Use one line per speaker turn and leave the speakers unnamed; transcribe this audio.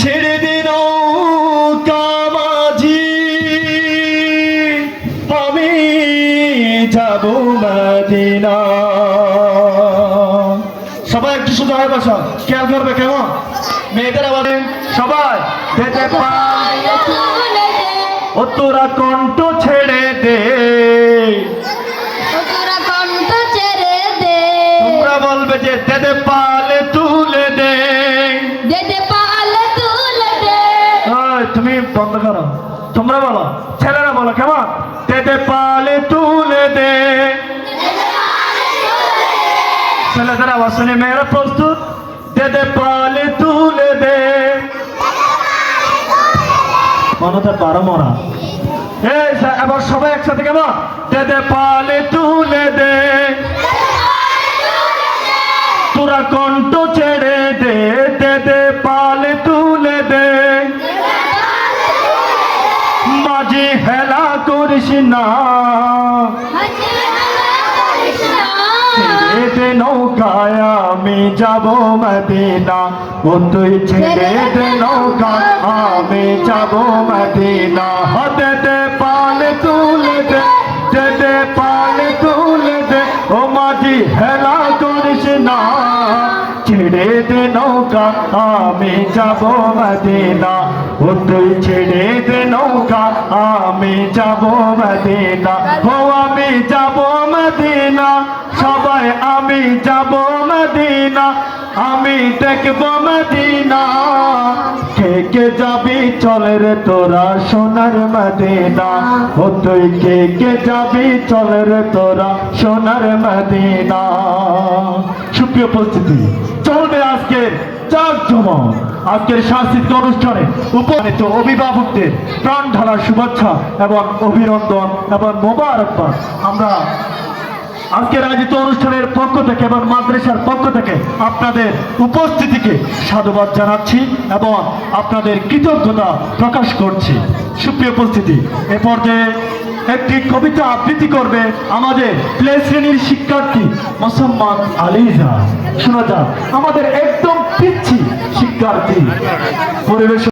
ছেড়ে দে নৌকা মাঝি, আমি যাব মদিনা। সবাই একটু সোজা হয়ে বসো, খেয়াল করবে কেমন মেয়েদের আবার সবাই যেতে পারে। ও তোরা কণ্ঠ ছেড়ে দে, তোমরা বলবে যে দেদে পালে তুলে দে, তুমি বন্ধ করো, তোমরা বলো, ছেলেরা বলো কেমন, দেদে পালে তুলে দে। ছেলেদের আওয়াজ শুনে মেয়েরা প্রস্তুত, দেদে পালে তুলে দে। মনতে পারো মরা, এবার সবাই একসাথে কেমন, দেদে পালে তুলে দে। তোরা কণ্ঠ ছেড়ে দে, দেদে পালে তুলে দে। মাঝি হেলা করিস না, ছেড়ে দে নৌকায় আমি যাব মদিনা। ও তুই ছেড়ে দে নৌকা আমি যাব মদিনা। দেদে পালে তুলে দে, দেদে পালে তুলে দে। ও মাঝি হেলা করিস না, ছেড়ে দে নৌকা আমি যাব মদিনা। ও তুই ছেড়ে দে নৌকা আমি যাব মদিনা। ও আমি যাব মদিনা, সবাই আমি যাব মদিনা, আমি দেখব মদিনা। কে কে যাবি চলে রে তোরা সোনার মদিনা। ও তুই কে কে যাবি চলে রে তোরা সোনার মদিনা। সুপ্রিয় উপস্থিতি, চলবে আজকের জাঁকজমক। আজকের সাংস্কৃতিক অনুষ্ঠানে উপনীত অভিভাবকদের প্রাণ ঢালা শুভেচ্ছা এবং অভিনন্দন এবং মোবারকবাদ। আমরা আজকের আয়োজিত অনুষ্ঠানের পক্ষ থেকে এবং মাদ্রাসার পক্ষ থেকে আপনাদের উপস্থিতিকে সাধুবাদ জানাচ্ছি এবং আপনাদের কৃতজ্ঞতা প্রকাশ করছি। সুপ্রিয় উপস্থিতি, এ পর্যায়ে একটি কবিতা আবৃত্তি করবে আমাদের প্লে শ্রেণীর শিক্ষার্থী মোসাম্মদ আলিজা। শোনা যাক, আমাদের একদম পিচ্ছি শিক্ষার্থী পরিবেশ।